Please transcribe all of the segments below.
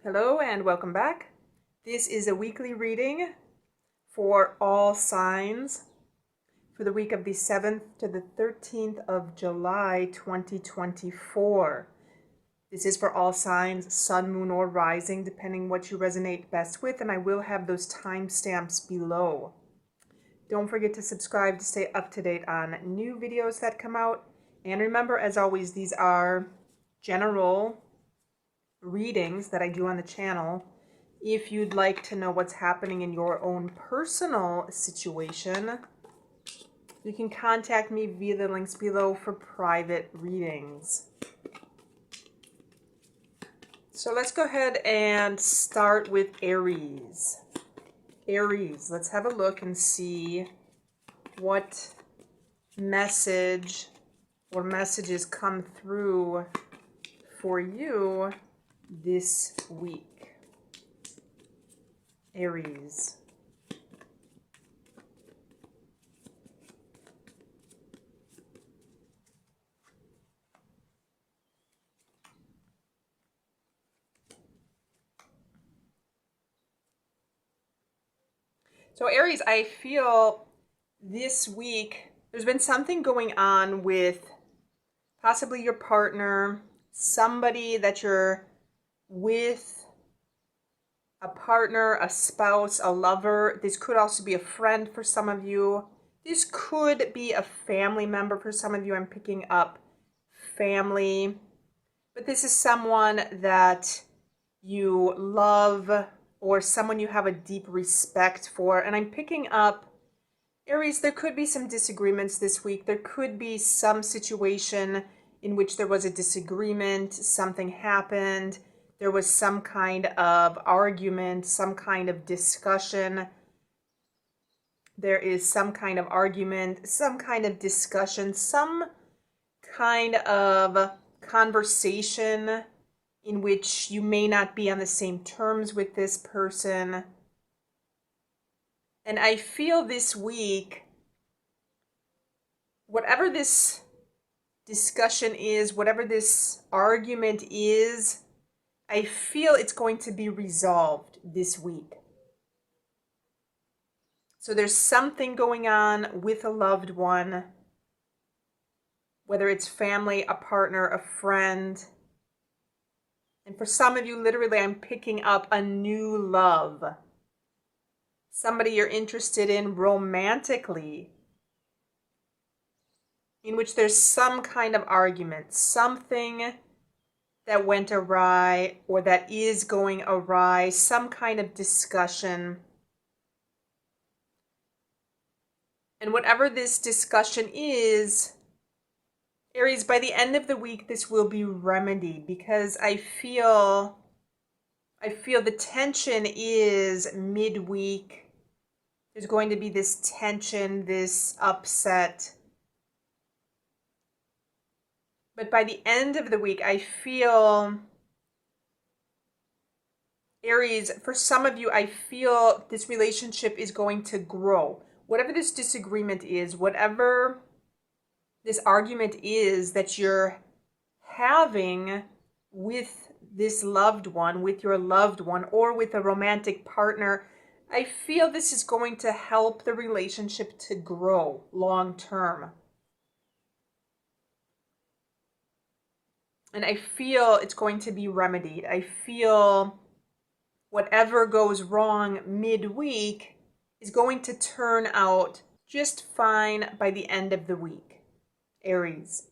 Hello and welcome back. This is a weekly reading for all signs for the week of the 7th to the 13th of July 2024. This is for all signs, sun, moon, or rising, depending what you resonate best with, and I will have those timestamps below. Don't forget to subscribe to stay up to date on new videos that come out. And remember, as always, these are general readings that I do on the channel. If you'd like to know what's happening in your own personal situation, you can contact me via the links below for private readings. So let's go ahead and start with Aries. Aries, let's have a look and see what message or messages come through for you this week. Aries. So Aries, I feel this week there's been something going on with possibly your partner, somebody that you're with, a partner, a spouse, a lover. This could also be a friend for some of you. This could be a family member for some of you. I'm picking up family. But this is someone that you love or someone you have a deep respect for. And I'm picking up, Aries, there could be some disagreements this week. There could be some situation in which there was a disagreement, something happened, there was some kind of argument, some kind of discussion. There is some kind of argument, some kind of discussion, some kind of conversation in which you may not be on the same terms with this person. And I feel this week, whatever this discussion is, whatever this argument is, I feel it's going to be resolved this week. So there's something going on with a loved one, whether it's family, a partner, a friend. And for some of you, literally, I'm picking up a new love. Somebody you're interested in romantically, in which there's some kind of argument, something that went awry or that is going awry, some kind of discussion. And whatever this discussion is, Aries, by the end of the week, this will be remedied, because I feel the tension is midweek. There's going to be this tension, this upset. But by the end of the week, I feel, Aries, for some of you, I feel this relationship is going to grow. Whatever this disagreement is, whatever this argument is that you're having with this loved one, with your loved one, or with a romantic partner, I feel this is going to help the relationship to grow long term. And I feel it's going to be remedied. I feel whatever goes wrong midweek is going to turn out just fine by the end of the week, Aries.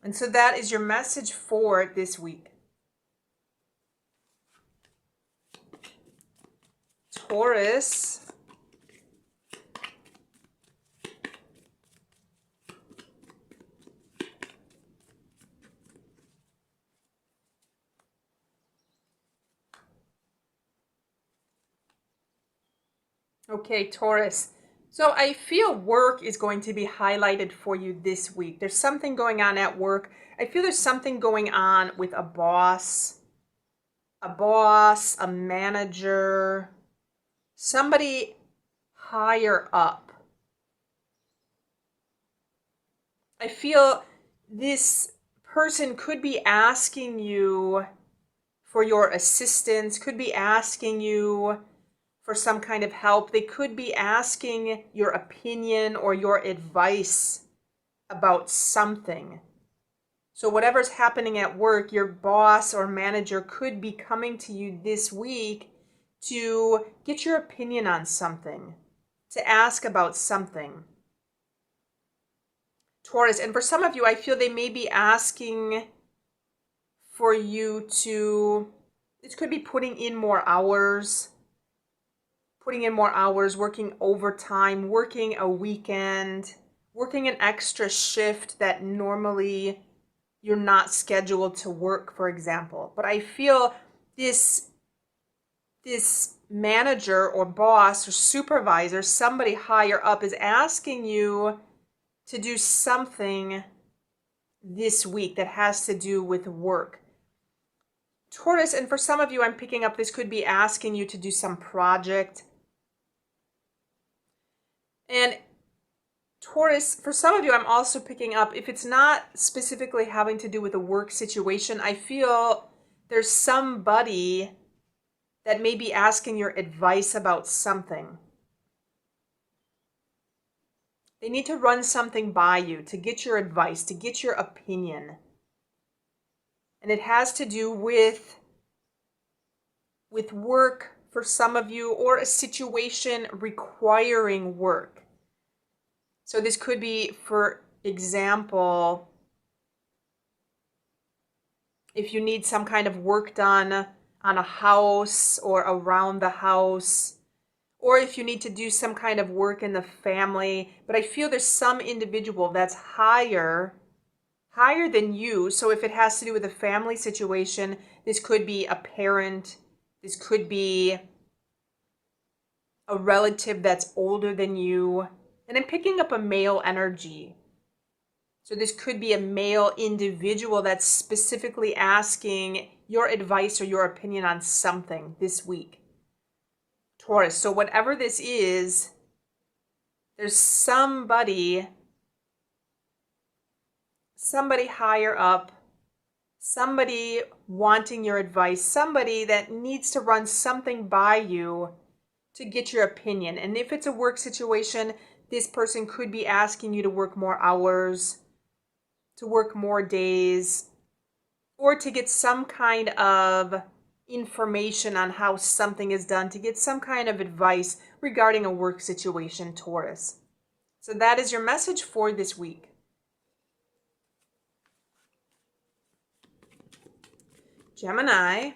And so that is your message for this week. Taurus. Okay, Taurus. So I feel work is going to be highlighted for you this week. There's something going on at work. I feel there's something going on with a boss, a manager, somebody higher up. I feel this person could be asking you for your assistance, could be asking you for some kind of help. They could be asking your opinion or your advice about something. So whatever's happening at work, your boss or manager could be coming to you this week to get your opinion on something, to ask about something. Taurus, and for some of you, I feel they may be asking for you to, it could be putting in more hours, working overtime, working a weekend, working an extra shift that normally you're not scheduled to work, for example. But I feel this manager or boss or supervisor, somebody higher up, is asking you to do something this week that has to do with work. Taurus, and for some of you, I'm picking up this could be asking you to do some project. And Taurus, for some of you, I'm also picking up, if it's not specifically having to do with a work situation, I feel there's somebody that may be asking your advice about something. They need to run something by you to get your advice, to get your opinion. And it has to do with work for some of you, or a situation requiring work. So this could be, for example, if you need some kind of work done on a house or around the house, or if you need to do some kind of work in the family. But I feel there's some individual that's higher than you. So if it has to do with a family situation, this could be a parent, this could be a relative that's older than you. And I'm picking up a male energy. So this could be a male individual that's specifically asking your advice or your opinion on something this week. Taurus, so whatever this is, there's somebody higher up, somebody wanting your advice, somebody that needs to run something by you to get your opinion. And if it's a work situation, this person could be asking you to work more hours, to work more days, or to get some kind of information on how something is done, to get some kind of advice regarding a work situation, Taurus. So that is your message for this week. Gemini.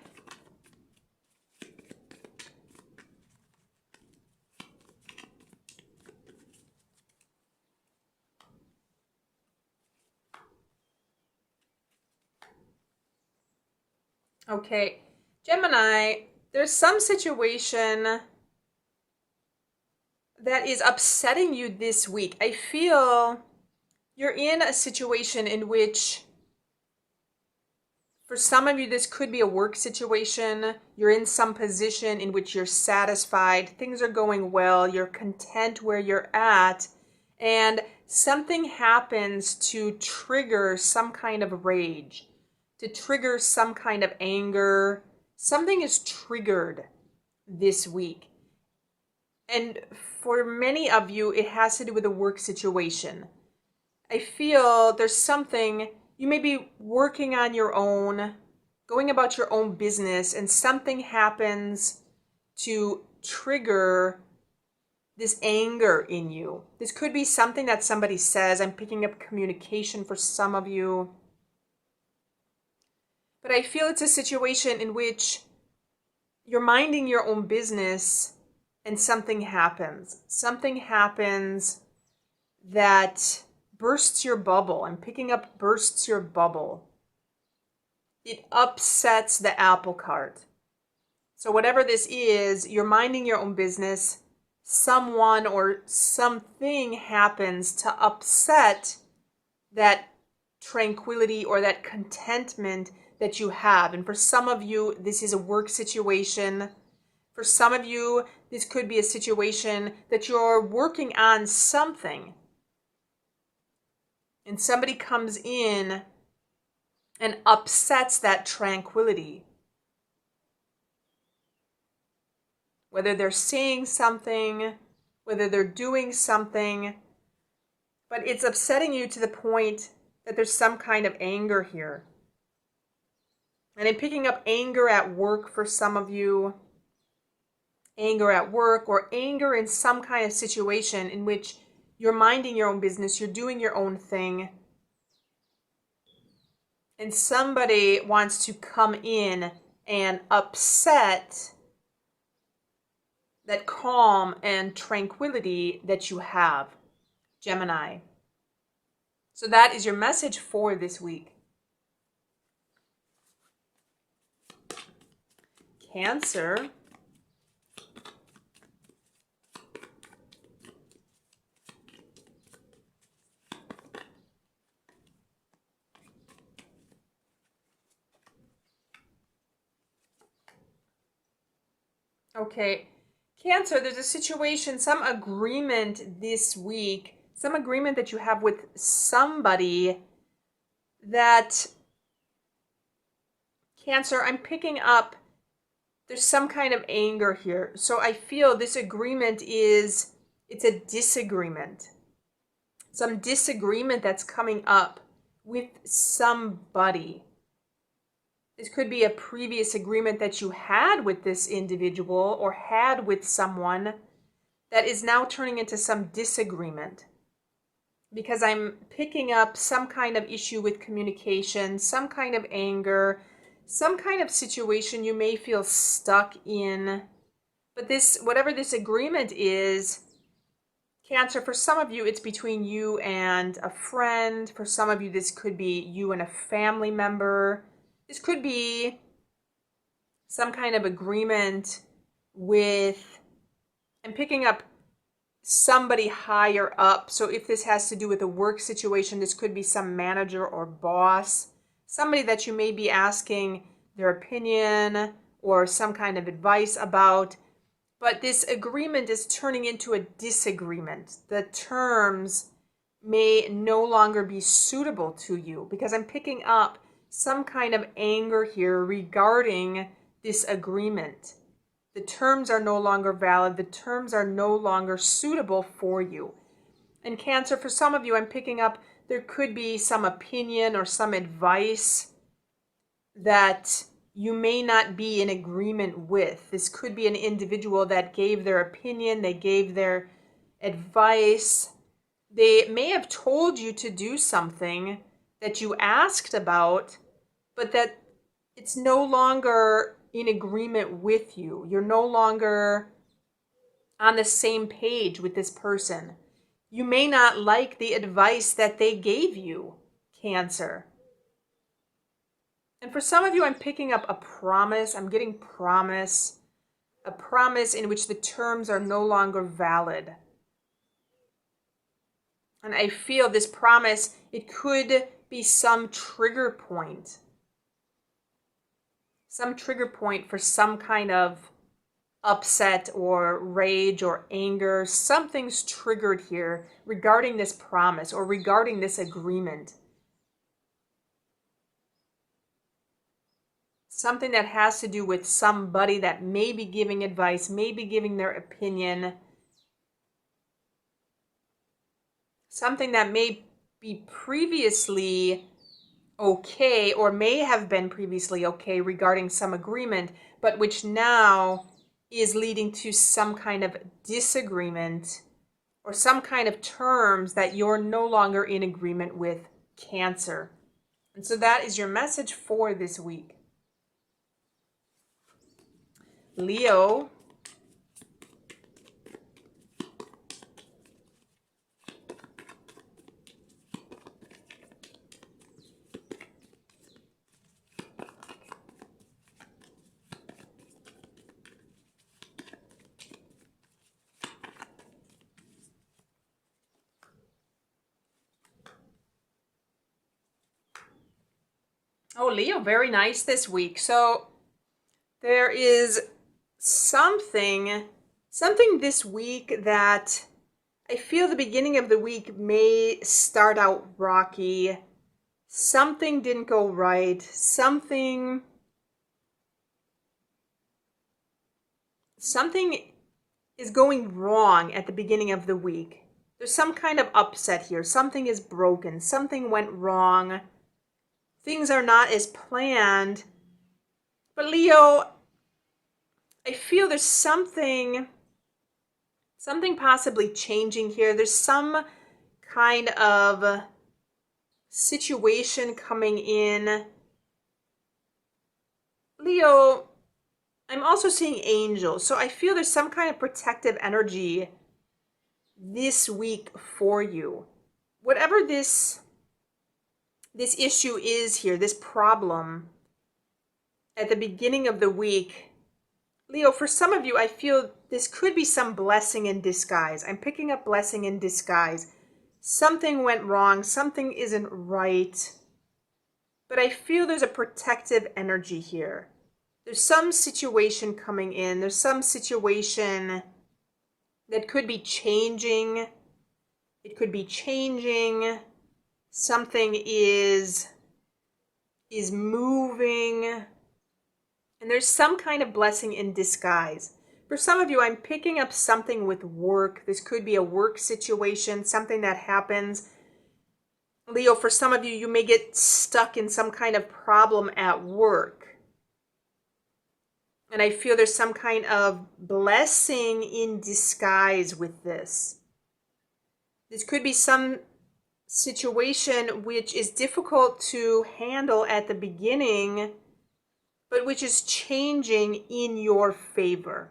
Okay, Gemini, there's some situation that is upsetting you this week. I feel you're in a situation in which, for some of you, this could be a work situation. You're in some position in which you're satisfied, things are going well, you're content where you're at, and something happens to trigger some kind of rage, to trigger some kind of anger. Something is triggered this week. And for many of you, it has to do with a work situation. I feel there's something, you may be working on your own, going about your own business, and something happens to trigger this anger in you. This could be something that somebody says. I'm picking up communication for some of you. But I feel it's a situation in which you're minding your own business and something happens. Something happens that bursts your bubble. I'm picking up bursts your bubble. It upsets the apple cart. So whatever this is, you're minding your own business. Someone or something happens to upset that tranquility or that contentment that you have. And for some of you, this is a work situation. For some of you, this could be a situation that you're working on something, and somebody comes in and upsets that tranquility. whether they're saying something, whether they're doing something, but it's upsetting you to the point that there's some kind of anger here. And I'm picking up anger at work for some of you, anger at work, or anger in some kind of situation in which you're minding your own business, you're doing your own thing, and somebody wants to come in and upset that calm and tranquility that you have, Gemini. So that is your message for this week. Cancer. Okay, Cancer, there's a situation, some agreement this week, some agreement that you have with somebody that, Cancer, I'm picking up, there's some kind of anger here. So I feel this agreement it's a disagreement. Some disagreement that's coming up with somebody. This could be a previous agreement that you had with this individual or had with someone that is now turning into some disagreement. Because I'm picking up some kind of issue with communication, some kind of anger, some kind of situation you may feel stuck in. But this, whatever this agreement is, Cancer, for some of you, it's between you and a friend. For some of you, this could be you and a family member. This could be some kind of agreement with, I'm picking up somebody higher up. So if this has to do with a work situation, this could be some manager or boss, somebody that you may be asking their opinion or some kind of advice about. But this agreement is turning into a disagreement. The terms may no longer be suitable to you because I'm picking up some kind of anger here regarding this agreement. The terms are no longer valid. The terms are no longer suitable for you. And Cancer, for some of you, I'm picking up there could be some opinion or some advice that you may not be in agreement with. This could be an individual that gave their opinion, they gave their advice. They may have told you to do something that you asked about, but that it's no longer in agreement with you. You're no longer on the same page with this person. You may not like the advice that they gave you, Cancer. And for some of you, I'm picking up a promise. I'm getting promise. A promise in which the terms are no longer valid. And I feel this promise, it could be some trigger point. Some trigger point for some kind of upset or rage or anger. Something's triggered here regarding this promise or regarding this agreement. Something that has to do with somebody that may be giving advice, may be giving their opinion. Something that may be previously okay or may have been previously okay regarding some agreement, but which now is leading to some kind of disagreement or some kind of terms that you're no longer in agreement with, Cancer. And so that is your message for this week. Leo. Oh, Leo, very nice this week. So there is something this week that I feel the beginning of the week may start out rocky. Something didn't go right. Something something is going wrong at the beginning of the week. There's some kind of upset here. Something is broken. Something went wrong. Things are not as planned. But Leo, I feel there's something possibly changing here. There's some kind of situation coming in. Leo, I'm also seeing angels. So I feel there's some kind of protective energy this week for you. Whatever this issue is here, this problem at the beginning of the week, Leo, for some of you, I feel this could be some blessing in disguise. I'm picking up blessing in disguise. Something went wrong. Something isn't right. But I feel there's a protective energy here. There's some situation coming in. There's some situation that could be changing. It could be changing. Something is moving. And there's some kind of blessing in disguise. For some of you, I'm picking up something with work. This could be a work situation, something that happens. Leo, for some of you, you may get stuck in some kind of problem at work. And I feel there's some kind of blessing in disguise with this. This could be some situation which is difficult to handle at the beginning, but which is changing in your favor.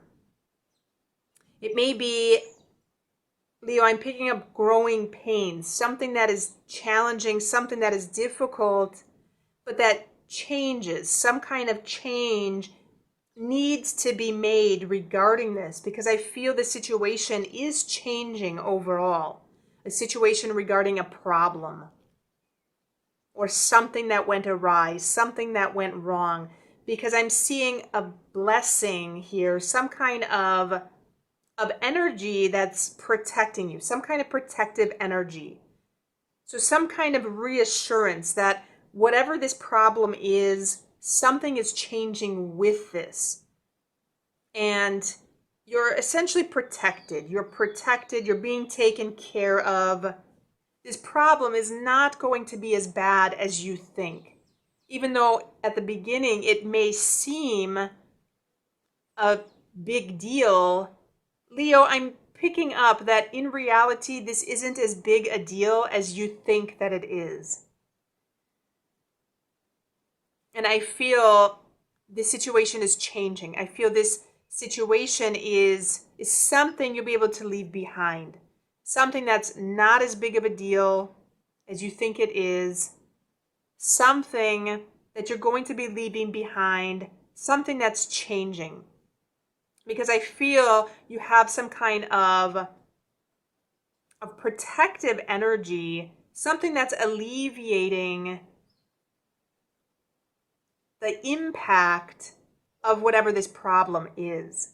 It may be, Leo, I'm picking up growing pains, something that is challenging, something that is difficult, but that changes. Some kind of change needs to be made regarding this, because I feel the situation is changing overall. A situation regarding a problem or something that went awry, something that went wrong, because I'm seeing a blessing here, some kind of energy that's protecting you, some kind of protective energy. So some kind of reassurance that whatever this problem is, something is changing with this. And you're essentially protected. You're protected. You're being taken care of. This problem is not going to be as bad as you think. Even though at the beginning it may seem a big deal, Leo, I'm picking up that in reality this isn't as big a deal as you think that it is. And I feel this situation is changing. I feel this situation is something you'll be able to leave behind. Something that's not as big of a deal as you think it is. Something that you're going to be leaving behind. Something that's changing. Because I feel you have some kind of protective energy. Something that's alleviating the impact of whatever this problem is,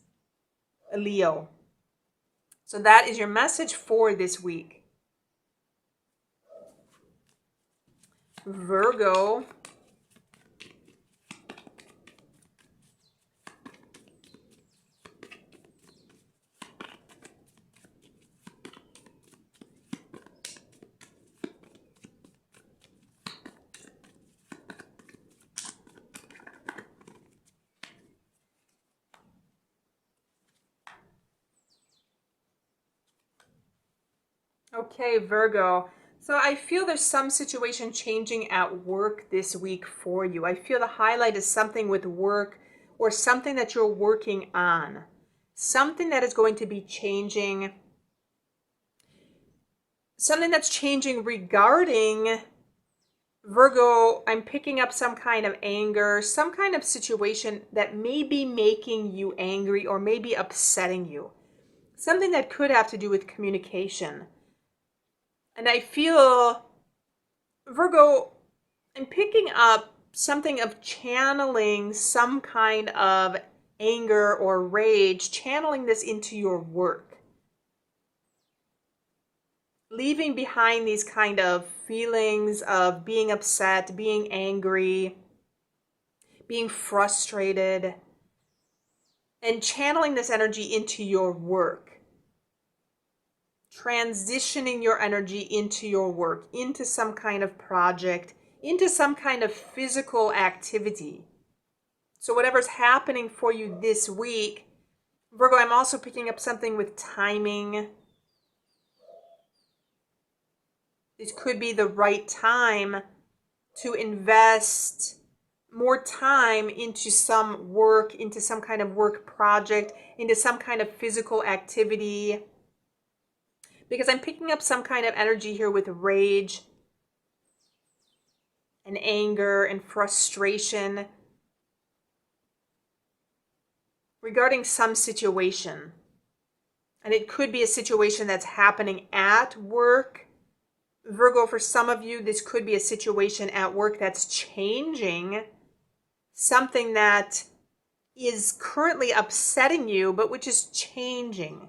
Leo. So that is your message for this week. Virgo. Okay, Virgo. So I feel there's some situation changing at work this week for you. I feel the highlight is something with work or something that you're working on. Something that is going to be changing. Something that's changing regarding Virgo. I'm picking up some kind of anger, some kind of situation that may be making you angry or maybe upsetting you. Something that could have to do with communication. And I feel, Virgo, I'm picking up something of channeling some kind of anger or rage, channeling this into your work. Leaving behind these kind of feelings of being upset, being angry, being frustrated, and channeling this energy into your work. Transitioning your energy into your work, into some kind of project, into some kind of physical activity. So whatever's happening for you this week, Virgo, I'm also picking up something with timing. This could be the right time to invest more time into some work, into some kind of work project, into some kind of physical activity. Because I'm picking up some kind of energy here with rage and anger and frustration regarding some situation. And it could be a situation that's happening at work. Virgo, for some of you, this could be a situation at work that's changing. Something that is currently upsetting you, but which is changing.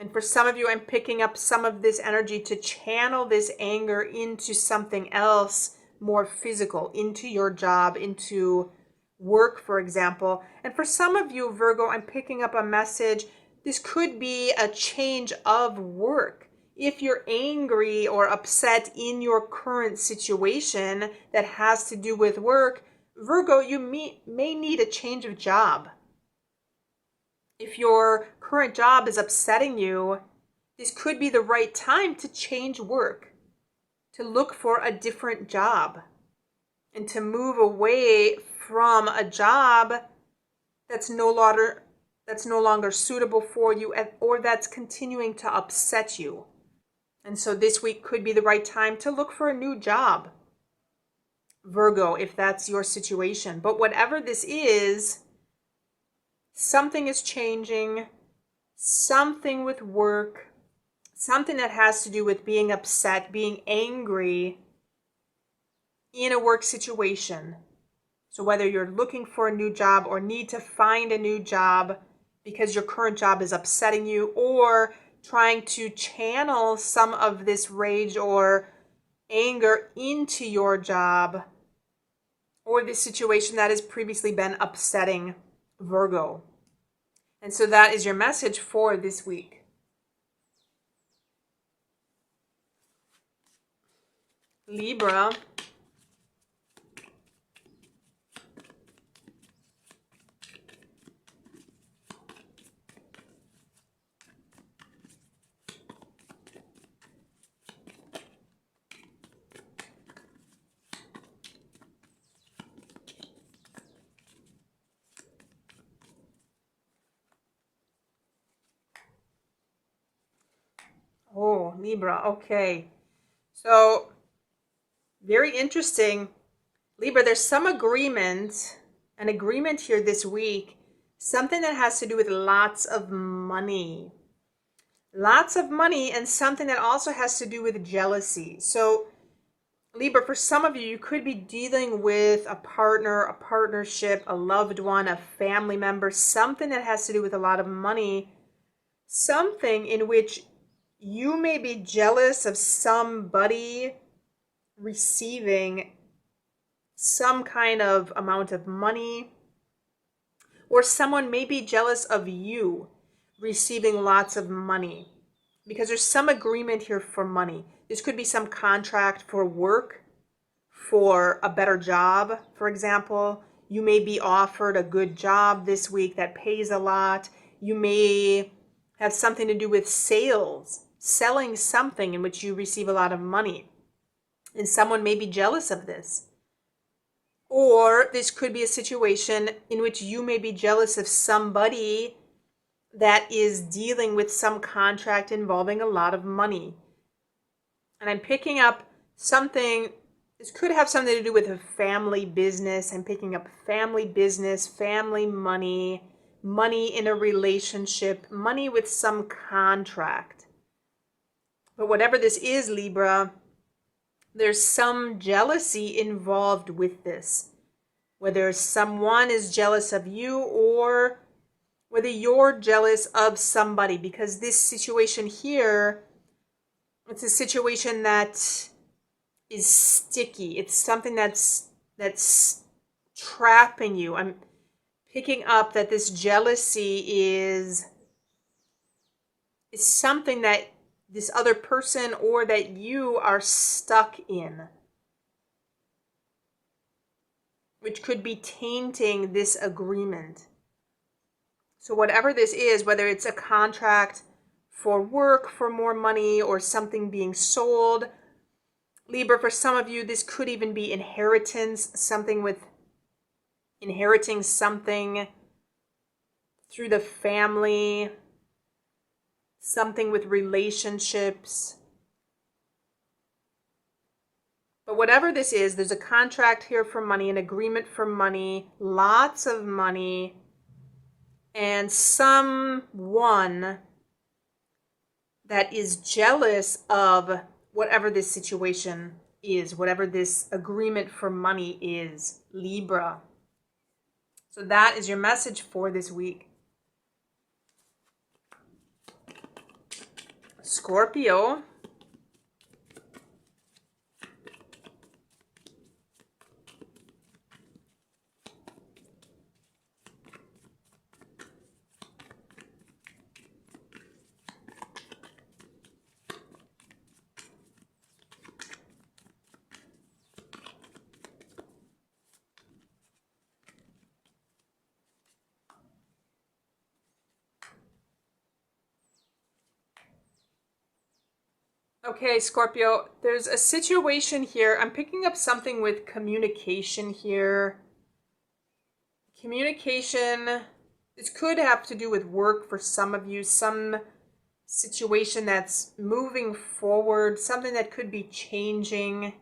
And for some of you, I'm picking up some of this energy to channel this anger into something else more physical, into your job, into work, for example. And for some of you, Virgo, I'm picking up a message. This could be a change of work. If you're angry or upset in your current situation that has to do with work, Virgo, you may need a change of job. If your current job is upsetting you, this could be the right time to change work, to look for a different job, and to move away from a job that's no longer suitable for you, or that's continuing to upset you. And so this week could be the right time to look for a new job, Virgo, if that's your situation. But whatever this is, something is changing, something with work, something that has to do with being upset, being angry in a work situation. So whether you're looking for a new job or need to find a new job because your current job is upsetting you, or trying to channel some of this rage or anger into your job or this situation that has previously been upsetting, Virgo. And so that is your message for this week. Libra. Oh, Libra. Okay. So, very interesting. Libra, there's some an agreement here this week, something that has to do with lots of money. Lots of money, and something that also has to do with jealousy. So, Libra, for some of you, you could be dealing with a partner, a partnership, a loved one, a family member, something that has to do with a lot of money, something in which you may be jealous of somebody receiving some kind of amount of money, or someone may be jealous of you receiving lots of money, because there's some agreement here for money. This could be some contract for work, for a better job, for example. You may be offered a good job this week that pays a lot. You may have something to do with sales, selling something in which you receive a lot of money. And someone may be jealous of this. Or this could be a situation in which you may be jealous of somebody that is dealing with some contract involving a lot of money. And I'm picking up something, this could have something to do with a family business. I'm picking up family business, family money, money in a relationship, money with some contract. But whatever this is, Libra, there's some jealousy involved with this. Whether someone is jealous of you or whether you're jealous of somebody, because this situation here, it's a situation that is sticky. It's something that's trapping you. I'm picking up that this jealousy is something that this other person or that you are stuck in, which could be tainting this agreement. So whatever this is, whether it's a contract for work, for more money, or something being sold, Libra, for some of you, this could even be inheritance, something with inheriting something through the family, something with relationships. But whatever this is, there's a contract here for money, an agreement for money, lots of money, and someone that is jealous of whatever this situation is, whatever this agreement for money is, Libra. So that is your message for this week. Scorpio. Okay, Scorpio, there's a situation here. I'm picking up something with communication here. Communication, this could have to do with work for some of you, some situation that's moving forward, something that could be changing,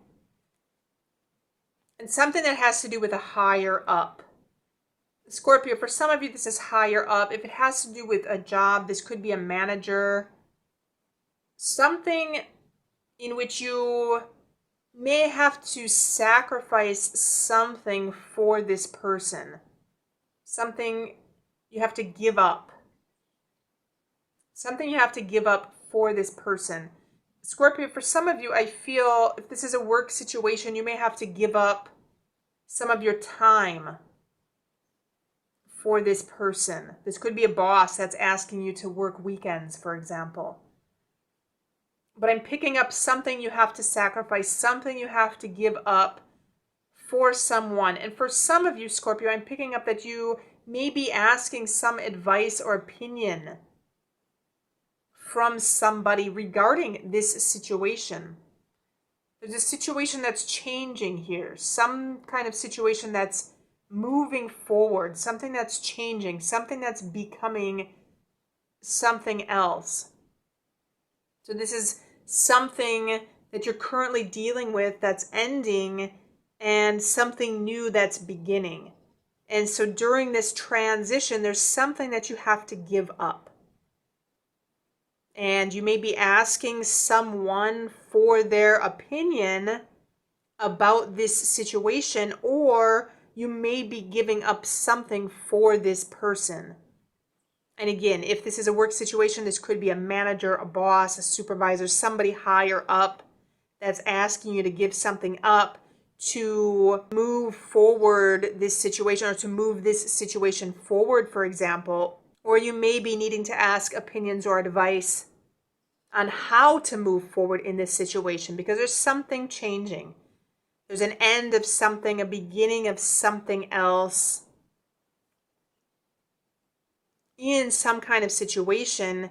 and something that has to do with a higher up. Scorpio, for some of you, this is higher up. If it has to do with a job, this could be a manager, something in which you may have to sacrifice something for this person. Something you have to give up. Something you have to give up for this person. Scorpio, for some of you, I feel if this is a work situation, you may have to give up some of your time for this person. This could be a boss that's asking you to work weekends, for example. But I'm picking up something you have to sacrifice, something you have to give up for someone. And for some of you, Scorpio, I'm picking up that you may be asking some advice or opinion from somebody regarding this situation. There's a situation that's changing here, some kind of situation that's moving forward, something that's changing, something that's becoming something else. So this is something that you're currently dealing with that's ending and something new that's beginning. And so during this transition, there's something that you have to give up. And you may be asking someone for their opinion about this situation, or you may be giving up something for this person. And again, if this is a work situation, this could be a manager, a boss, a supervisor, somebody higher up that's asking you to give something up to move forward this situation, or to move this situation forward, for example. Or you may be needing to ask opinions or advice on how to move forward in this situation, because there's something changing. There's an end of something, a beginning of something else. In some kind of situation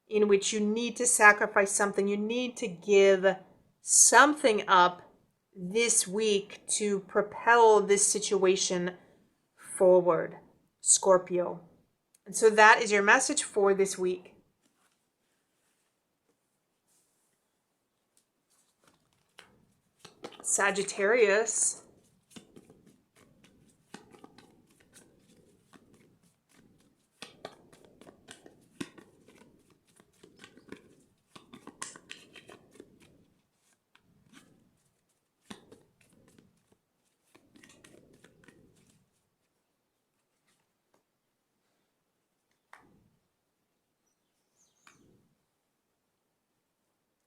in which you need to sacrifice something, you need to give something up this week to propel this situation forward, Scorpio. And so that is your message for this week. Sagittarius.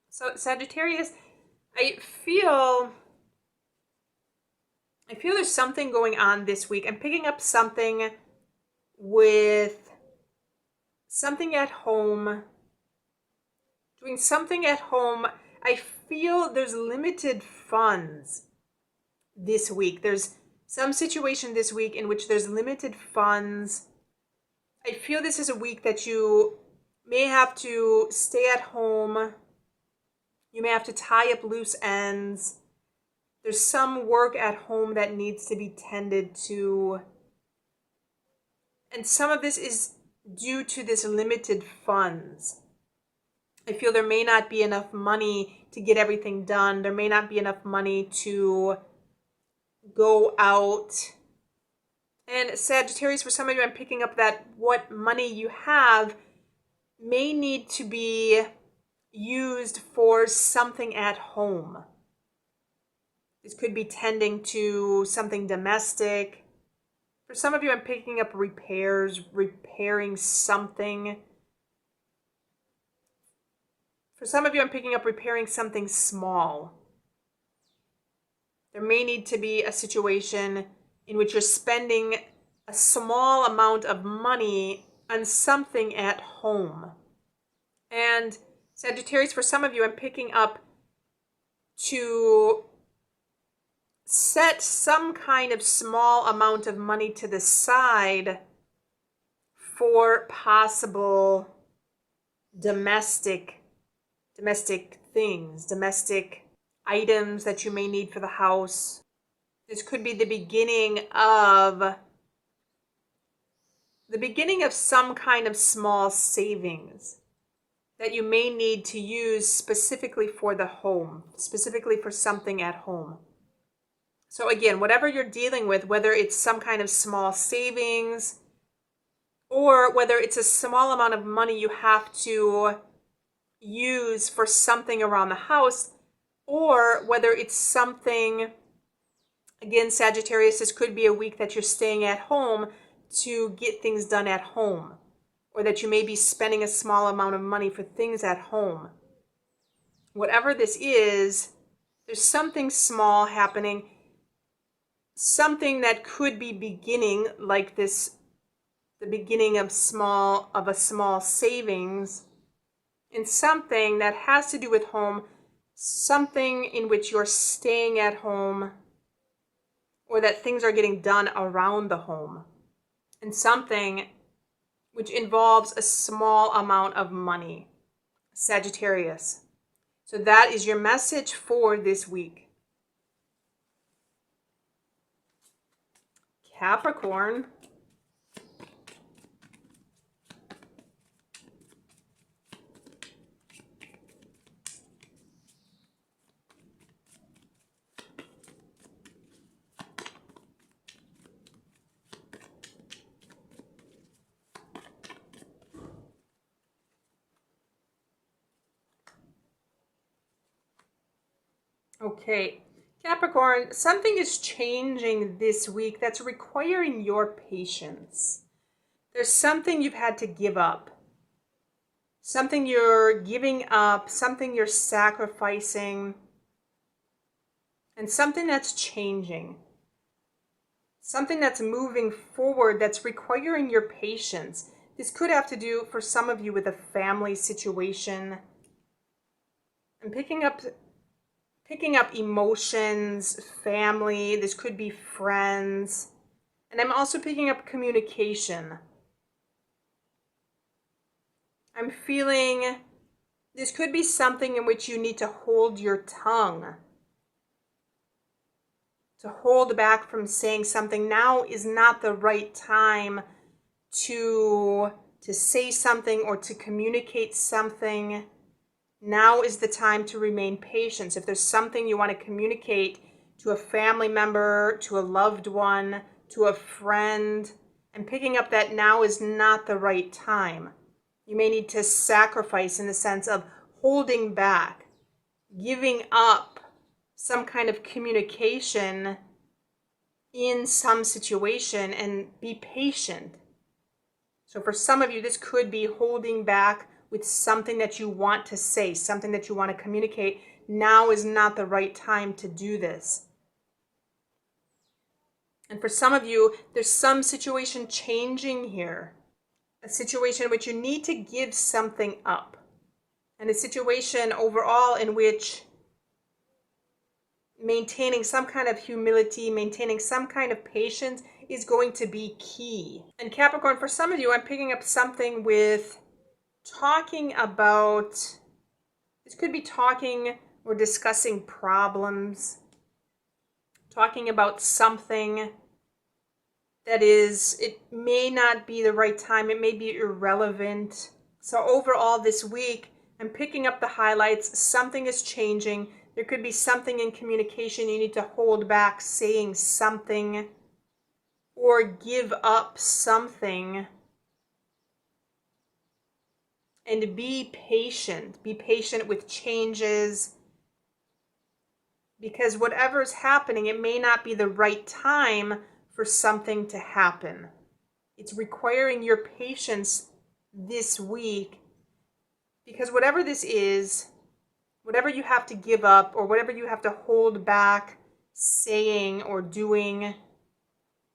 So Sagittarius, I feel there's something going on this week. I'm picking up something with something at home, doing something at home. I feel there's limited funds this week. There's some situation this week in which there's limited funds. I feel this is a week that you may have to stay at home. You may have to tie up loose ends. There's some work at home that needs to be tended to. And some of this is due to this limited funds. I feel there may not be enough money to get everything done. There may not be enough money to go out. And Sagittarius, for some of you, I'm picking up that what money you have may need to be used for something at home. This could be tending to something domestic. For some of you, I'm picking up repairs, repairing something. For some of you, I'm picking up repairing something small. There may need to be a situation in which you're spending a small amount of money on something at home. And Sagittarius, for some of you, I'm picking up to set some kind of small amount of money to the side for possible domestic things, domestic items that you may need for the house. This could be the beginning of some kind of small savings that you may need to use specifically for the home, specifically for something at home. So again, whatever you're dealing with, whether it's some kind of small savings or whether it's a small amount of money you have to use for something around the house, or whether it's something, again, Sagittarius, this could be a week that you're staying at home to get things done at home, or that you may be spending a small amount of money for things at home. Whatever this is, there's something small happening, something that could be beginning like this, the beginning of a small savings, and something that has to do with home, something in which you're staying at home, or that things are getting done around the home, and something which involves a small amount of money. Sagittarius. So that is your message for this week. Capricorn. Okay, Capricorn, something is changing this week that's requiring your patience. There's something you've had to give up. Something you're giving up, something you're sacrificing, and something that's changing. Something that's moving forward that's requiring your patience. This could have to do, for some of you, with a family situation. I'm picking up emotions, family. This could be friends. And I'm also picking up communication. I'm feeling this could be something in which you need to hold your tongue. To hold back from saying something. Now is not the right time to say something or to communicate something. Now is the time to remain patient. If there's something you want to communicate to a family member, to a loved one, to a friend, I'm picking up that now is not the right time. You may need to sacrifice in the sense of holding back, giving up some kind of communication in some situation, and be patient. So for some of you, this could be holding back with something that you want to say, something that you want to communicate. Now is not the right time to do this. And for some of you, there's some situation changing here. A situation in which you need to give something up. And a situation overall in which maintaining some kind of humility, maintaining some kind of patience is going to be key. And Capricorn, for some of you, I'm picking up something with talking about, this could be talking or discussing problems, talking about something that is, it may not be the right time, it may be irrelevant. So overall this week, I'm picking up the highlights. Something is changing. There could be something in communication you need to hold back, saying something, or give up something. And be patient. Be patient with changes. Because whatever's happening, it may not be the right time for something to happen. It's requiring your patience this week. Because whatever this is, whatever you have to give up or whatever you have to hold back saying or doing,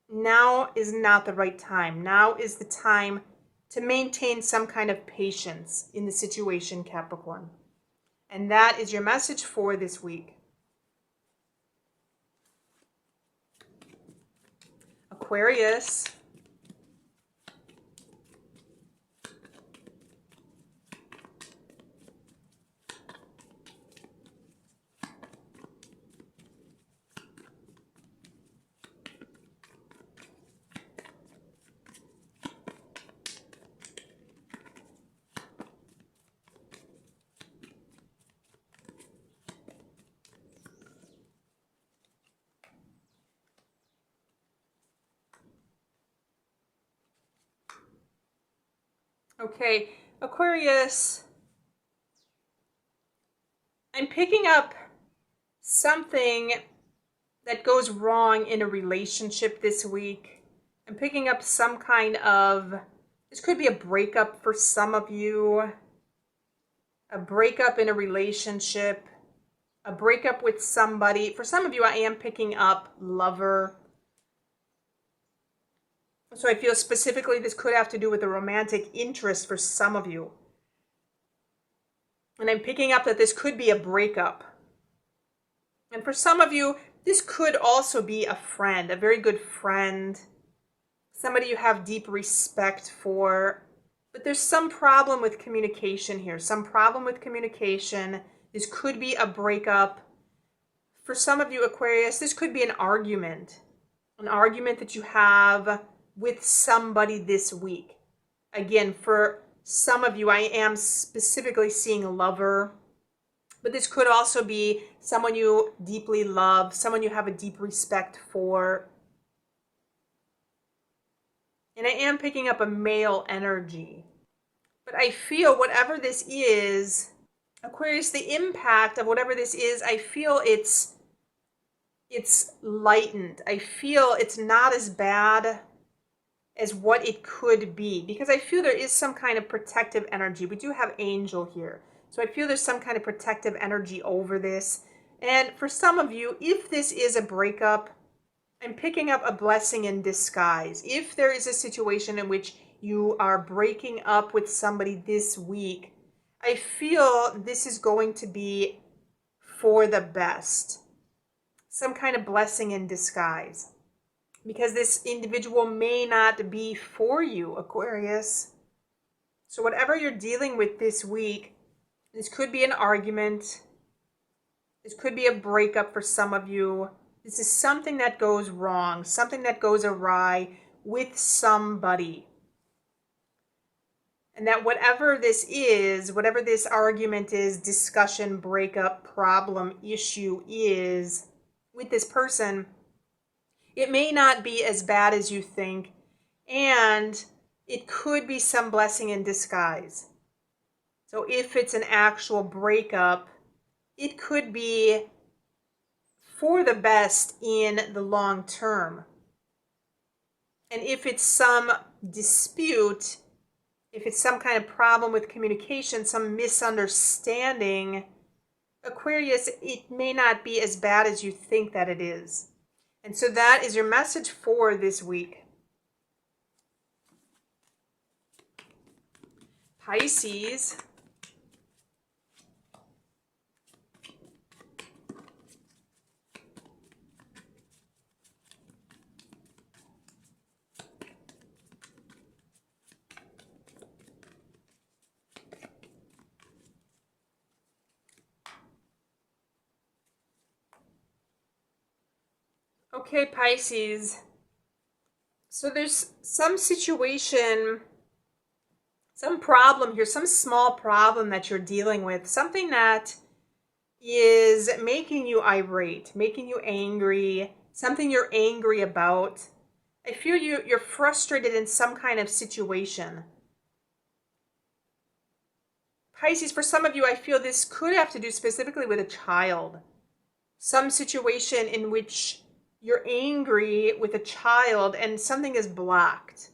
now is not the right time. Now is the time to maintain some kind of patience in the situation, Capricorn. And that is your message for this week. Aquarius. Okay, Aquarius, I'm picking up something that goes wrong in a relationship this week. I'm picking up some kind of, this could be a breakup for some of you, a breakup in a relationship, a breakup with somebody. For some of you, I am picking up lover. So I feel specifically this could have to do with a romantic interest for some of you. And I'm picking up that this could be a breakup. And for some of you, this could also be a friend, a very good friend, somebody you have deep respect for. But there's some problem with communication here, some problem with communication. This could be a breakup. For some of you, Aquarius, this could be an argument that you have with somebody this week. Again, for some of you, I am specifically seeing a lover, but this could also be someone you deeply love, someone you have a deep respect for. And I am picking up a male energy. But I feel whatever this is, Aquarius, the impact of whatever this is, I feel it's lightened. I feel it's not as bad as what it could be, because I feel there is some kind of protective energy. We do have angel here. So I feel there's some kind of protective energy over this. And for some of you, if this is a breakup, I'm picking up a blessing in disguise. If there is a situation in which you are breaking up with somebody this week, I feel this is going to be for the best. Some kind of blessing in disguise. Because this individual may not be for you, Aquarius. So whatever you're dealing with this week, this could be an argument. This could be a breakup for some of you. This is something that goes wrong, something that goes awry with somebody. And that whatever this is, whatever this argument is, discussion, breakup, problem, issue is with this person, it may not be as bad as you think, and it could be some blessing in disguise. So if it's an actual breakup, it could be for the best in the long term. And if it's some dispute, if it's some kind of problem with communication, some misunderstanding, Aquarius, it may not be as bad as you think that it is. And so that is your message for this week. Pisces. Okay, Pisces. So there's some situation, some problem here, some small problem that you're dealing with, something that is making you irate, making you angry, something you're angry about. I feel you're frustrated in some kind of situation. Pisces, for some of you, I feel this could have to do specifically with a child. Some situation in which you're angry with a child and something is blocked.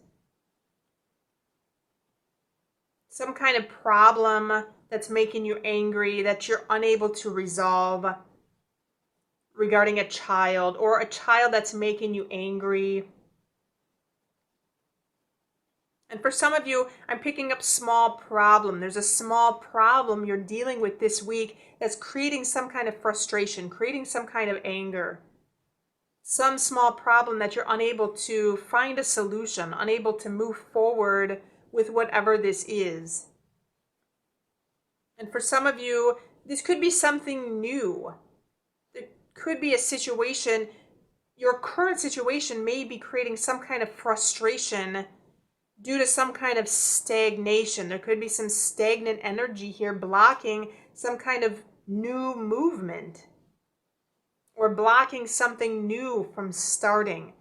Some kind of problem that's making you angry that you're unable to resolve regarding a child, or a child that's making you angry. And for some of you, I'm picking up small problem. There's a small problem you're dealing with this week that's creating some kind of frustration, creating some kind of anger. Some small problem that you're unable to find a solution, unable to move forward with whatever this is. And for some of you, this could be something new. There could be a situation, your current situation may be creating some kind of frustration due to some kind of stagnation. There could be some stagnant energy here blocking some kind of new movement, or blocking something new from starting.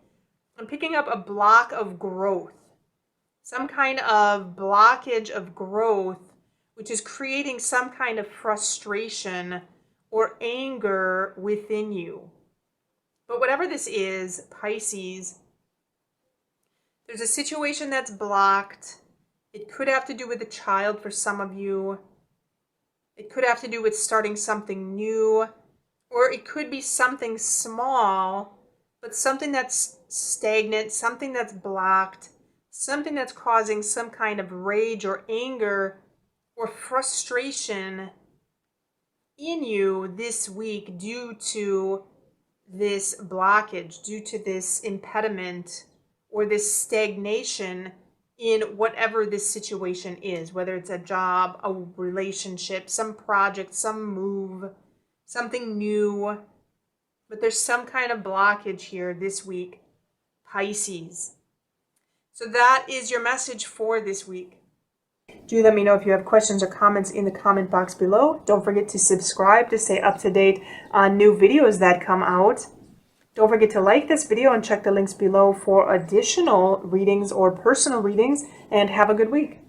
I'm picking up a block of growth, some kind of blockage of growth, which is creating some kind of frustration or anger within you. But whatever this is, Pisces, there's a situation that's blocked. It could have to do with a child for some of you. It could have to do with starting something new. Or it could be something small, but something that's stagnant, something that's blocked, something that's causing some kind of rage or anger or frustration in you this week due to this blockage, due to this impediment or this stagnation in whatever this situation is, whether it's a job, a relationship, some project, some move, something new. But there's some kind of blockage here this week, Pisces. So that is your message for this week. Do let me know if you have questions or comments in the comment box below. Don't forget to subscribe to stay up to date on new videos that come out. Don't forget to like this video and check the links below for additional readings or personal readings, and have a good week.